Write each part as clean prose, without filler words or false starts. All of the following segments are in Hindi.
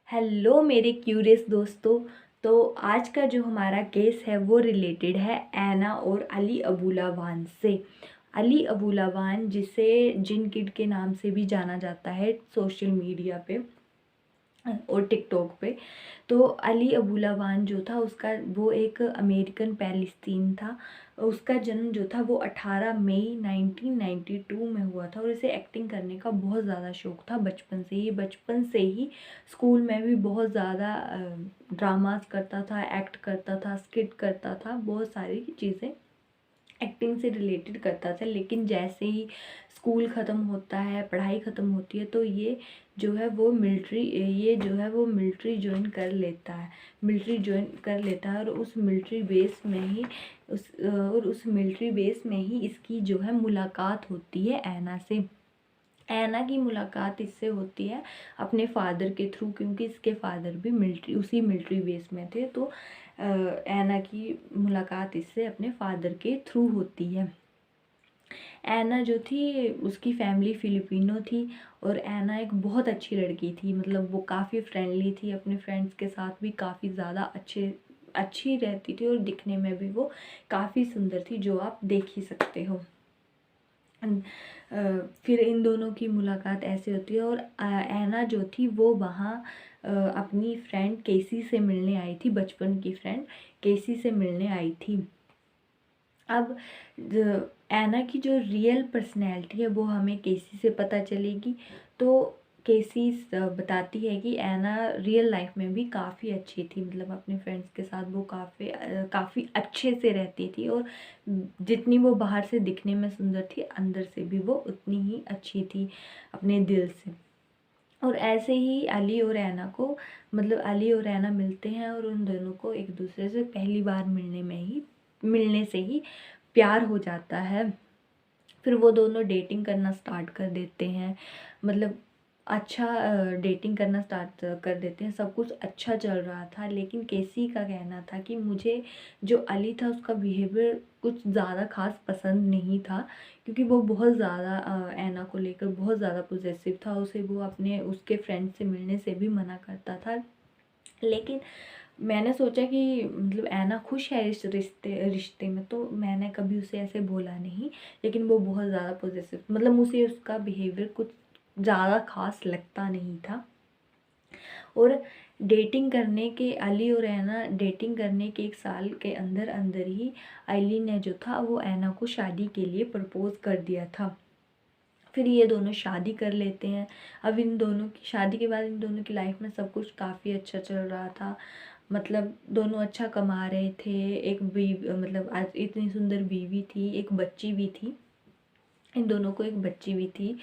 हेलो मेरे क्यूरियस दोस्तों। तो आज का जो हमारा केस है वो रिलेटेड है ऐना और अली अबूलावान से। अली अबूलावान जिसे जिन किड के नाम से भी जाना जाता है सोशल मीडिया पे और टिकटॉक पे। तो अली अबूलावान जो था उसका वो एक अमेरिकन पैलेस्तीन था। उसका जन्म जो था वो 18 मई 1992 में हुआ था और इसे एक्टिंग करने का बहुत ज़्यादा शौक था बचपन से ही स्कूल में भी बहुत ज़्यादा ड्रामास करता था, एक्ट करता था, स्किट करता था, बहुत सारी चीज़ें एक्टिंग से रिलेटेड करता था। लेकिन जैसे ही स्कूल ख़त्म होता है, पढ़ाई ख़त्म होती है, तो ये जो है वो मिलिट्री ज्वाइन कर लेता है। और उस मिलिट्री बेस में ही इसकी जो है मुलाकात होती है ऐना से। ऐना की मुलाकात इससे होती है अपने फादर के थ्रू, क्योंकि इसके फादर भी उसी मिलिट्री बेस में थे। तो ऐना की मुलाकात इससे अपने फादर के थ्रू होती है। ऐना जो थी उसकी फैमिली फिलिपिनो थी और ऐना एक बहुत अच्छी लड़की थी। मतलब वो काफ़ी फ्रेंडली थी, अपने फ्रेंड्स के साथ भी काफ़ी ज़्यादा अच्छी रहती थी और दिखने में भी वो काफ़ी सुंदर थी, जो आप देख ही सकते हो। फिर इन दोनों की मुलाकात ऐसे होती है और ऐना जो थी वो वहाँ अपनी फ्रेंड केसी से मिलने आई थी, बचपन की फ्रेंड केसी से मिलने आई थी। अब ऐना की जो रियल पर्सनैलिटी है वो हमें केसी से पता चलेगी। तो केसी बताती है कि ऐना रियल लाइफ में भी काफ़ी अच्छी थी, मतलब अपने फ्रेंड्स के साथ वो काफ़ी अच्छे से रहती थी और जितनी वो बाहर से दिखने में सुंदर थी, अंदर से भी वो उतनी ही अच्छी थी अपने दिल से। और ऐसे ही अली और ऐना मिलते हैं और उन दोनों को एक दूसरे से पहली बार मिलने से ही प्यार हो जाता है। फिर वो दोनों डेटिंग करना स्टार्ट कर देते हैं, मतलब अच्छा डेटिंग करना स्टार्ट कर देते हैं। सब कुछ अच्छा चल रहा था, लेकिन केसी का कहना था कि मुझे जो अली था उसका बिहेवियर कुछ ज़्यादा खास पसंद नहीं था, क्योंकि वो बहुत ज़्यादा ऐना को लेकर बहुत ज़्यादा पॉसेसिव था। वो अपने उसके फ्रेंड से मिलने से भी मना करता था। लेकिन मैंने सोचा कि मतलब ऐना खुश है इस रिश्ते रिश्ते में, तो मैंने कभी उसे ऐसे बोला नहीं। लेकिन वो बहुत ज़्यादा पॉसेसिव, मतलब मुझे उसका बिहेवियर कुछ ज़्यादा खास लगता नहीं था। और अली और ऐना डेटिंग करने के 1 साल के अंदर अंदर ही अली ने जो था वो ऐना को शादी के लिए प्रपोज कर दिया था। फिर ये दोनों शादी कर लेते हैं। अब इन दोनों की शादी के बाद इन दोनों की लाइफ में सब कुछ काफ़ी अच्छा चल रहा था। मतलब दोनों अच्छा कमा रहे थे, एक बीवी, मतलब आज इतनी सुंदर बीवी थी, एक बच्ची भी थी। इन दोनों को एक बच्ची भी थी।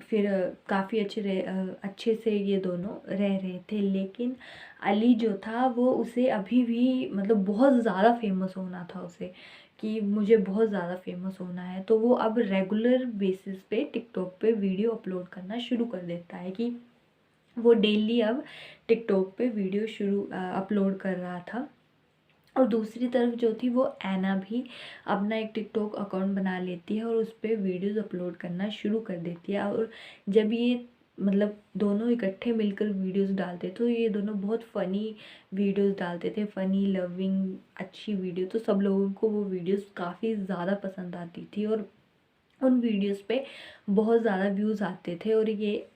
फिर काफ़ी अच्छे से ये दोनों रह रहे थे। लेकिन अली जो था वो उसे अभी भी, मतलब बहुत ज़्यादा फेमस होना था उसे, कि मुझे बहुत ज़्यादा फेमस होना है। तो वो अब रेगुलर बेसिस पे टिकटॉक पे वीडियो अपलोड करना शुरू कर देता है, कि वो डेली अब टिकटॉक पे वीडियो अपलोड कर रहा था। और दूसरी तरफ जो थी वो ऐना भी अपना एक टिकटॉक अकाउंट बना लेती है और उस पर वीडियोज़ अपलोड करना शुरू कर देती है। और जब ये, मतलब दोनों इकट्ठे मिलकर वीडियोस डालते तो ये दोनों बहुत फ़नी वीडियोस डालते थे, फ़नी लविंग अच्छी वीडियो। तो सब लोगों को वो वीडियोस काफ़ी ज़्यादा पसंद आती थी और उन वीडियोस पे बहुत ज़्यादा व्यूज़ आते थे। और ये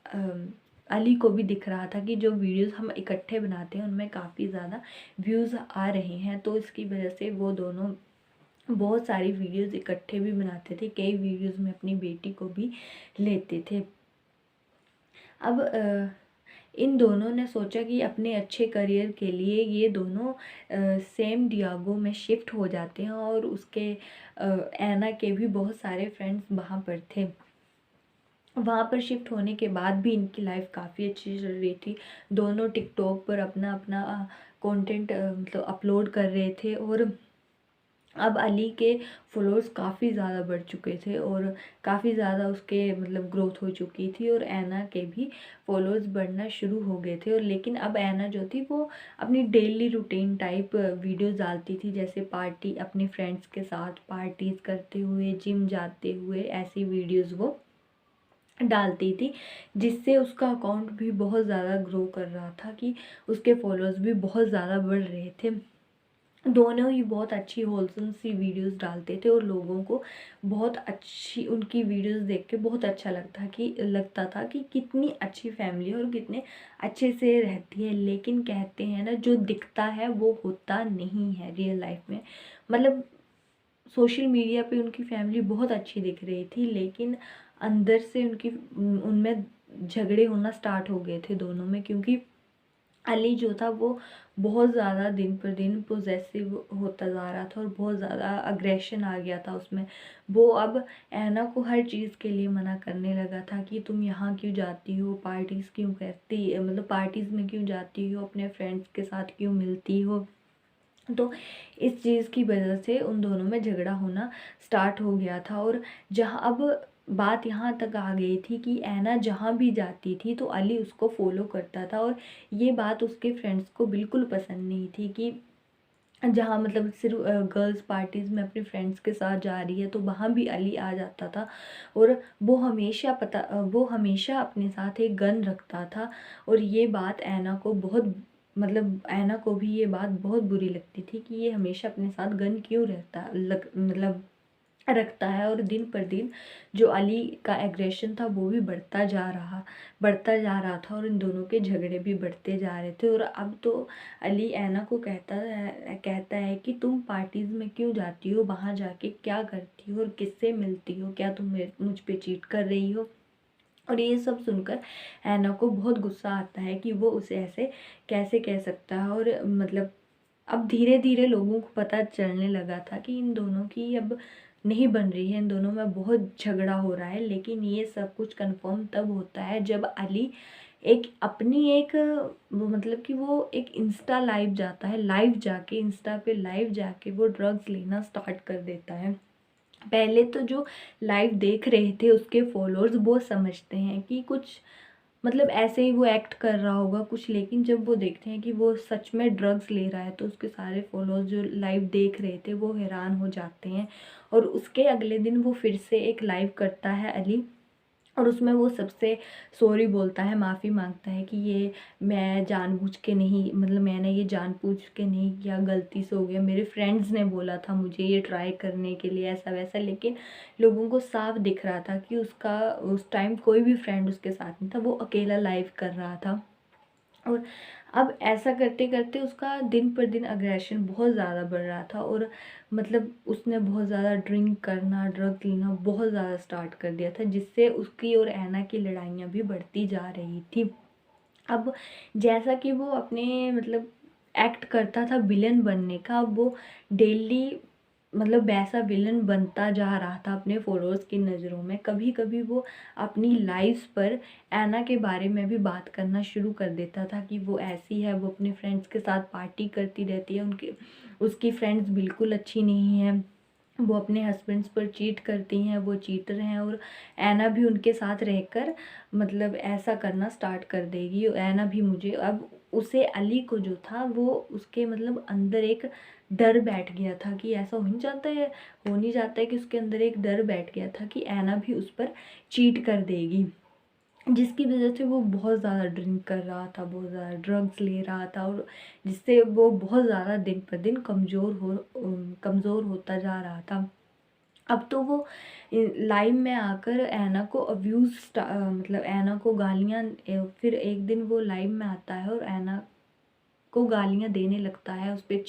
अली को भी दिख रहा था कि जो वीडियोस हम इकट्ठे बनाते हैं उनमें काफ़ी ज़्यादा व्यूज़ आ रहे हैं। तो इसकी वजह से वो दोनों बहुत सारी वीडियोस इकट्ठे भी बनाते थे, कई वीडियोस में अपनी बेटी को भी लेते थे। अब इन दोनों ने सोचा कि अपने अच्छे करियर के लिए ये दोनों सेम डियागो में शिफ्ट हो जाते हैं। और उसके ऐना के भी बहुत सारे फ्रेंड्स वहाँ पर थे। वहाँ पर शिफ्ट होने के बाद भी इनकी लाइफ काफ़ी अच्छी चल रही थी। दोनों टिकटॉक पर अपना अपना कंटेंट मतलब अपलोड कर रहे थे। और अब अली के फॉलोअर्स काफ़ी ज़्यादा बढ़ चुके थे और काफ़ी ज़्यादा उसके मतलब ग्रोथ हो चुकी थी। और ऐना के भी फॉलोअर्स बढ़ना शुरू हो गए थे। और लेकिन अब ऐना जो थी वो अपनी डेली रूटीन टाइप वीडियोस डालती थी, जैसे पार्टी, अपने फ्रेंड्स के साथ पार्टीज़ करते हुए, जिम जाते हुए, ऐसी वीडियोस वो डालती थी, जिससे उसका अकाउंट भी बहुत ज़्यादा ग्रो कर रहा था कि उसके फॉलोअर्स भी बहुत ज़्यादा बढ़ रहे थे। दोनों ही बहुत अच्छी होलसम सी वीडियोस डालते थे और लोगों को बहुत अच्छी उनकी वीडियोस देख के बहुत अच्छा लगता था कि कितनी अच्छी फैमिली है और कितने अच्छे से रहती है। लेकिन कहते हैं ना, जो दिखता है वो होता नहीं है रियल लाइफ में। मतलब सोशल मीडिया पे उनकी फैमिली बहुत अच्छी दिख रही थी, लेकिन अंदर से उनमें झगड़े होना स्टार्ट हो गए थे दोनों में, क्योंकि अली जो था वो बहुत ज़्यादा दिन पर दिन पोजेसिव होता जा रहा था और बहुत ज़्यादा अग्रेशन आ गया था उसमें। वो अब ऐना को हर चीज़ के लिए मना करने लगा था कि तुम यहाँ क्यों जाती हो, पार्टीज़ क्यों करती, मतलब पार्टीज़ में क्यों जाती हो, अपने फ्रेंड्स के साथ क्यों मिलती हो। तो इस चीज़ की वजह से उन दोनों में झगड़ा होना स्टार्ट हो गया था। और जहाँ अब बात यहाँ तक आ गई थी कि ऐना जहाँ भी जाती थी तो अली उसको फॉलो करता था, और ये बात उसके फ्रेंड्स को बिल्कुल पसंद नहीं थी कि जहाँ मतलब सिर्फ गर्ल्स पार्टीज़ में अपने फ्रेंड्स के साथ जा रही है तो वहाँ भी अली आ जाता था। और वो हमेशा अपने साथ एक गन रखता था। और ये बात ऐना को बहुत, मतलब ऐना को भी ये बात बहुत बुरी लगती थी कि ये हमेशा अपने साथ गन क्यों मतलब रखता है। और दिन पर दिन जो अली का एग्रेशन था वो भी बढ़ता जा रहा था और इन दोनों के झगड़े भी बढ़ते जा रहे थे। और अब तो अली ऐना को कहता है कि तुम पार्टीज़ में क्यों जाती हो, वहाँ जाके क्या करती हो और किससे मिलती हो, क्या तुम मुझ पे चीट कर रही हो। और ये सब सुनकर ऐना को बहुत गुस्सा आता है कि वो उसे ऐसे कैसे कह सकता है। और मतलब अब धीरे धीरे लोगों को पता चलने लगा था कि इन दोनों की अब नहीं बन रही है, इन दोनों में बहुत झगड़ा हो रहा है। लेकिन ये सब कुछ कंफर्म तब होता है जब अली मतलब कि वो एक इंस्टा लाइव जाता है, इंस्टा पे लाइव जाके वो ड्रग्स लेना स्टार्ट कर देता है। पहले तो जो लाइव देख रहे थे उसके फॉलोअर्स वो समझते हैं कि कुछ मतलब ऐसे ही वो एक्ट कर रहा होगा कुछ, लेकिन जब वो देखते हैं कि वो सच में ड्रग्स ले रहा है तो उसके सारे फॉलोअर्स जो लाइव देख रहे थे वो हैरान हो जाते हैं। और उसके अगले दिन वो फिर से एक लाइव करता है अली, और उसमें वो सबसे सॉरी बोलता है, माफ़ी मांगता है कि ये मैं जानबूझ के नहीं, मतलब मैंने ये जानबूझ के नहीं किया, गलती से हो गया, मेरे फ्रेंड्स ने बोला था मुझे ये ट्राई करने के लिए ऐसा वैसा। लेकिन लोगों को साफ दिख रहा था कि उसका उस टाइम कोई भी फ्रेंड उसके साथ नहीं था, वो अकेला लाइव कर रहा था। और अब ऐसा करते करते उसका दिन पर दिन अग्रेशन बहुत ज़्यादा बढ़ रहा था। और मतलब उसने बहुत ज़्यादा ड्रिंक करना, ड्रग लेना बहुत ज़्यादा स्टार्ट कर दिया था, जिससे उसकी और ऐना की लड़ाइयाँ भी बढ़ती जा रही थी। अब जैसा कि वो अपने मतलब एक्ट करता था विलन बनने का, अब वो डेली मतलब वैसा विलन बनता जा रहा था अपने फॉलोअर्स की नज़रों में। कभी कभी वो अपनी लाइव्स पर ऐना के बारे में भी बात करना शुरू कर देता था कि वो ऐसी है, वो अपने फ्रेंड्स के साथ पार्टी करती रहती है, उसकी फ्रेंड्स बिल्कुल अच्छी नहीं है, वो अपने हस्बैंड्स पर चीट करती हैं, वो चीटर हैं। और ऐना भी उनके साथ रहकर मतलब ऐसा करना स्टार्ट कर देगी। ऐना भी मुझे अब उसे अली को जो था वो उसके मतलब अंदर एक डर बैठ गया था कि ऐसा हो नहीं जाता है कि उसके अंदर एक डर बैठ गया था कि ऐना भी उस पर चीट कर देगी, जिसकी वजह से वो बहुत ज़्यादा ड्रिंक कर रहा था, बहुत ज़्यादा ड्रग्स ले रहा था, और जिससे वो बहुत ज़्यादा दिन पर दिन कमज़ोर होता जा रहा था। अब तो वो लाइव में आकर ऐना को मतलब ऐना को गालियाँ, फिर एक दिन वो लाइव में आता है और ऐना को गालियाँ देने लगता है, उस पर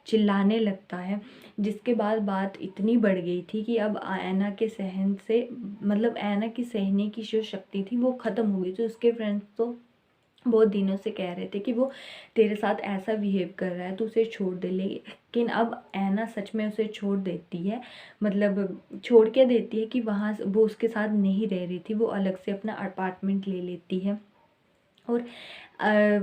चिल्लाने लगता है। जिसके बाद बात इतनी बढ़ गई थी कि अब ऐना के सहन से मतलब ऐना की सहने की जो शक्ति थी वो ख़त्म हो गई थी। उसके फ्रेंड्स तो बहुत दिनों से कह रहे थे कि वो तेरे साथ ऐसा बिहेव कर रहा है तो उसे छोड़ दे, लेकिन अब ऐना सच में उसे छोड़ देती है, मतलब छोड़ के देती है कि वहाँ वो उसके साथ नहीं रह रही थी, वो अलग से अपना अपार्टमेंट ले लेती है। और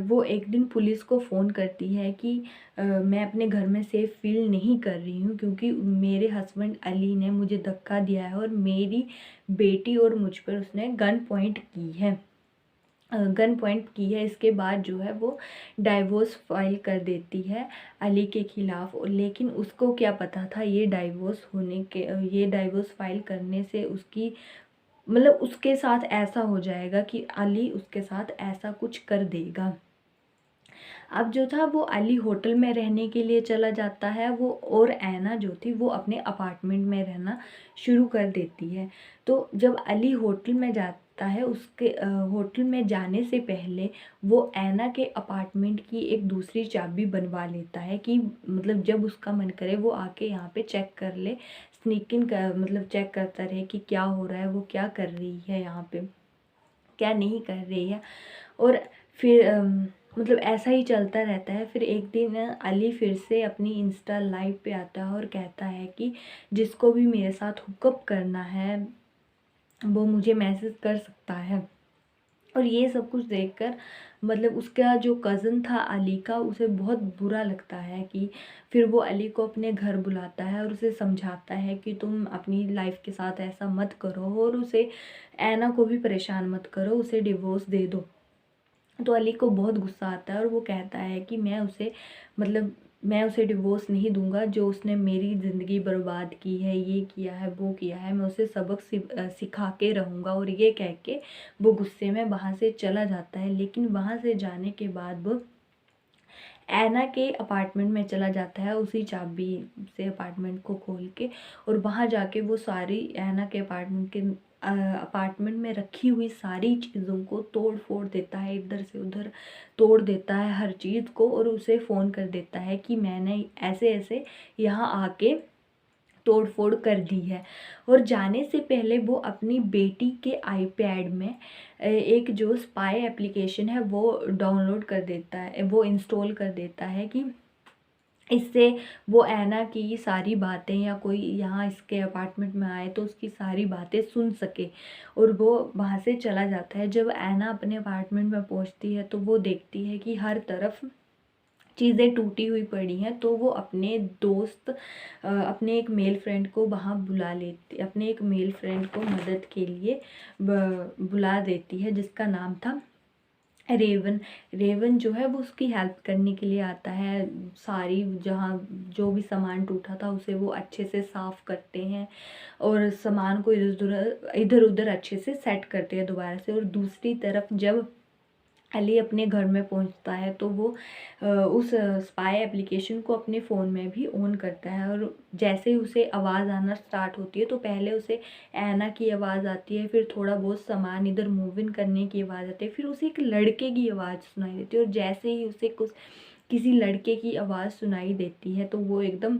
वो एक दिन पुलिस को फ़ोन करती है कि मैं अपने घर में सेफ़ फील नहीं कर रही हूँ क्योंकि मेरे हस्बैंड अली ने मुझे धक्का दिया है और मेरी बेटी और मुझ पर उसने गन पॉइंट की है। इसके बाद जो है वो डाइवोर्स फाइल कर देती है अली के ख़िलाफ़। लेकिन उसको क्या पता था ये डाइवोर्स फाइल करने से उसकी मतलब उसके साथ ऐसा हो जाएगा कि अली उसके साथ ऐसा कुछ कर देगा। अब जो था वो अली होटल में रहने के लिए चला जाता है वो, और ऐना जो थी वो अपने अपार्टमेंट में रहना शुरू कर देती है। तो जब अली होटल में जाता है, उसके होटल में जाने से पहले वो ऐना के अपार्टमेंट की एक दूसरी चाबी बनवा लेता है कि मतलब जब उसका मन करे वो आके यहाँ पे चेक कर ले, स्नीक इन कर, मतलब चेक करता रहे कि क्या हो रहा है, वो क्या कर रही है यहाँ पे, क्या नहीं कर रही है। और फिर मतलब ऐसा ही चलता रहता है। फिर एक दिन अली फिर से अपनी इंस्टा लाइव पे आता है और कहता है कि जिसको भी मेरे साथ हुकअप करना है वो मुझे मैसेज कर सकता है। और ये सब कुछ देखकर मतलब उसका जो कज़न था अली का, उसे बहुत बुरा लगता है कि फिर वो अली को अपने घर बुलाता है और उसे समझाता है कि तुम अपनी लाइफ के साथ ऐसा मत करो, और उसे ऐना को भी परेशान मत करो, उसे डिवोर्स दे दो। तो अली को बहुत गुस्सा आता है और वो कहता है कि मैं उसे मतलब मैं उसे डिवोर्स नहीं दूंगा, जो उसने मेरी ज़िंदगी बर्बाद की है, ये किया है, वो किया है, मैं उसे सबक सिखा के रहूँगा। और ये कह के वो गुस्से में वहाँ से चला जाता है। लेकिन वहाँ से जाने के बाद वो ऐना के अपार्टमेंट में चला जाता है उसी चाबी से अपार्टमेंट को खोल के, और वहाँ जाके वो सारी ऐना के अपार्टमेंट में रखी हुई सारी चीज़ों को तोड़ फोड़ देता है, इधर से उधर तोड़ देता है हर चीज़ को, और उसे फ़ोन कर देता है कि मैंने ऐसे ऐसे यहाँ आके तोड़ फोड़ कर दी है। और जाने से पहले वो अपनी बेटी के आईपैड में एक जो स्पाई एप्लीकेशन है वो डाउनलोड कर देता है, वो इंस्टॉल कर देता है कि इससे वो ऐना की सारी बातें, या कोई यहाँ इसके अपार्टमेंट में आए तो उसकी सारी बातें सुन सके। और वो वहाँ से चला जाता है। जब ऐना अपने अपार्टमेंट में पहुँचती है तो वो देखती है कि हर तरफ चीज़ें टूटी हुई पड़ी हैं। तो वो अपने दोस्त अपने एक मेल फ्रेंड को वहाँ बुला लेती, अपने एक मेल फ्रेंड को मदद के लिए बुला देती है, जिसका नाम था रेवन। रेवन जो है वो उसकी हेल्प करने के लिए आता है। सारी जहाँ जो भी सामान टूटा था उसे वो अच्छे से साफ़ करते हैं, और सामान को इधर उधर अच्छे से सेट करते हैं दोबारा से। और दूसरी तरफ जब अली अपने घर में पहुंचता है तो वो उस स्पाई एप्लीकेशन को अपने फ़ोन में भी ऑन करता है। और जैसे ही उसे आवाज़ आना स्टार्ट होती है तो पहले उसे ऐना की आवाज़ आती है, फिर थोड़ा बहुत सामान इधर मूव इन करने की आवाज़ आती है, फिर उसे एक लड़के की आवाज़ सुनाई देती है। और जैसे ही उसे किसी लड़के की आवाज़ सुनाई देती है तो वो एकदम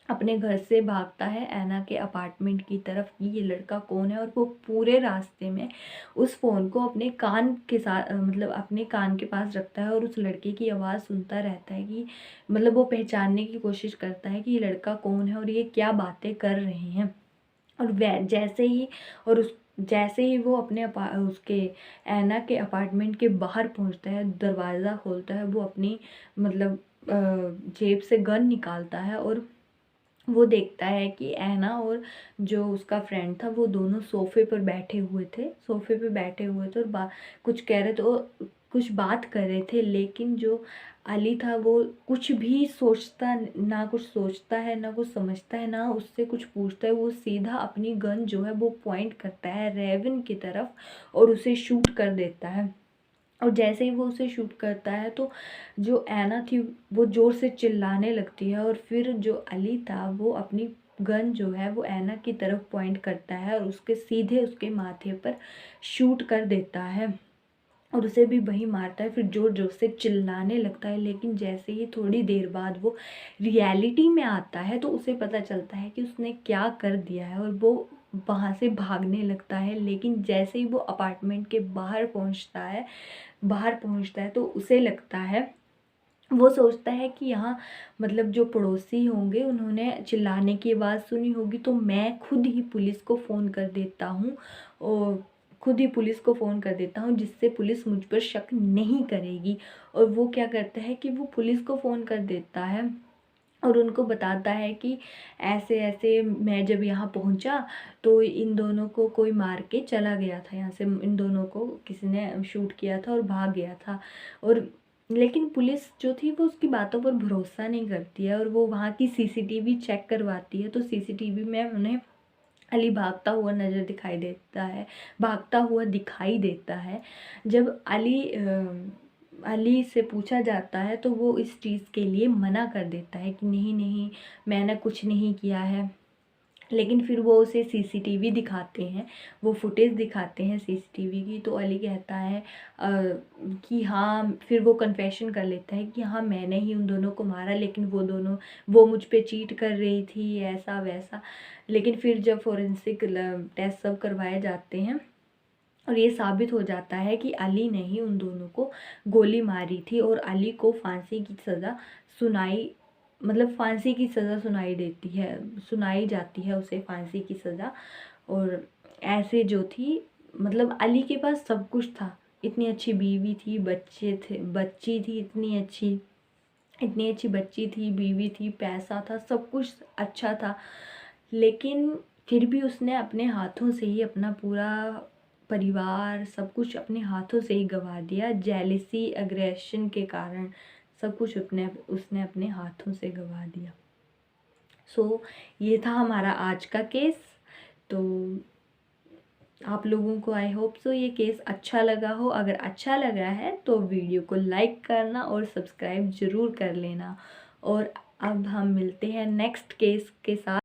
अपने घर से भागता है ऐना के अपार्टमेंट की तरफ कि ये लड़का कौन है। और वो पूरे रास्ते में उस फ़ोन को अपने कान के साथ मतलब अपने कान के पास रखता है और उस लड़के की आवाज़ सुनता रहता है कि मतलब वो पहचानने की कोशिश करता है कि ये लड़का कौन है और ये क्या बातें कर रहे हैं। और वै जैसे ही और उस जैसे ही वो अपने उसके ऐना के अपार्टमेंट के बाहर पहुंचता है, दरवाज़ा खोलता है, वो अपनी मतलब जेब से गन निकालता है, और वो देखता है कि ऐना और जो उसका फ्रेंड था वो दोनों सोफ़े पर बैठे हुए थे, और कुछ कह रहे थे, और कुछ बात कर रहे थे। लेकिन जो अली था वो कुछ भी सोचता ना, कुछ सोचता है ना कुछ समझता है ना उससे कुछ पूछता है। वो सीधा अपनी गन जो है वो पॉइंट करता है रेवन की तरफ और उसे शूट कर देता है। और जैसे ही वो उसे शूट करता है तो जो ऐना थी वो ज़ोर से चिल्लाने लगती है, और फिर जो अली था वो अपनी गन जो है वो ऐना की तरफ पॉइंट करता है और उसके सीधे उसके माथे पर शूट कर देता है, और उसे भी वही मारता है। फिर जोर जोर से चिल्लाने लगता है। लेकिन जैसे ही थोड़ी देर बाद वो रियलिटी में आता है तो उसे पता चलता है कि उसने क्या कर दिया है, और वो वहाँ से भागने लगता है। लेकिन जैसे ही वो अपार्टमेंट के बाहर पहुंचता है तो उसे लगता है, वो सोचता है कि यहाँ मतलब जो पड़ोसी होंगे उन्होंने चिल्लाने की आवाज़ सुनी होगी, तो मैं खुद ही पुलिस को फ़ोन कर देता हूँ, और खुद ही पुलिस को फ़ोन कर देता हूँ जिससे पुलिस मुझ पर शक नहीं करेगी। और वो क्या करता है कि वो पुलिस को फ़ोन कर देता है और उनको बताता है कि ऐसे ऐसे मैं जब यहाँ पहुँचा तो इन दोनों को कोई मार के चला गया था, यहाँ से इन दोनों को किसी ने शूट किया था और भाग गया था। और लेकिन पुलिस जो थी वो उसकी बातों पर भरोसा नहीं करती है, और वो वहाँ की सीसीटीवी चेक करवाती है। तो सीसीटीवी में उन्हें अली भागता हुआ दिखाई देता है। जब अली से पूछा जाता है तो वो इस चीज़ के लिए मना कर देता है कि नहीं नहीं, मैंने कुछ नहीं किया है। लेकिन फिर वो उसे सीसीटीवी दिखाते हैं, वो फुटेज दिखाते हैं सीसीटीवी की, तो अली कहता है कि हाँ, फिर वो कन्फेशन कर लेता है कि हाँ मैंने ही उन दोनों को मारा, लेकिन वो मुझ पे चीट कर रही थी, ऐसा वैसा। लेकिन फिर जब फोरेंसिक टेस्ट सब करवाए जाते हैं और ये साबित हो जाता है कि अली ने ही उन दोनों को गोली मारी थी और अली को फांसी की सज़ा सुनाई जाती है उसे फांसी की सज़ा। और ऐसे जो थी, मतलब अली के पास सब कुछ था, इतनी अच्छी बीवी थी, बच्ची थी, इतनी अच्छी बच्ची थी, बीवी थी, पैसा था, सब कुछ अच्छा था। लेकिन फिर भी उसने अपने हाथों से ही अपना पूरा परिवार, सब कुछ अपने हाथों से ही गंवा दिया। जेलिसी, एग्रेशन के कारण सब कुछ उसने अपने हाथों से गंवा दिया। ये था हमारा आज का केस। तो आप लोगों को आई होप सो ये केस अच्छा लगा हो। अगर अच्छा लगा है तो वीडियो को लाइक करना और सब्सक्राइब ज़रूर कर लेना। और अब हम मिलते हैं नेक्स्ट केस के साथ।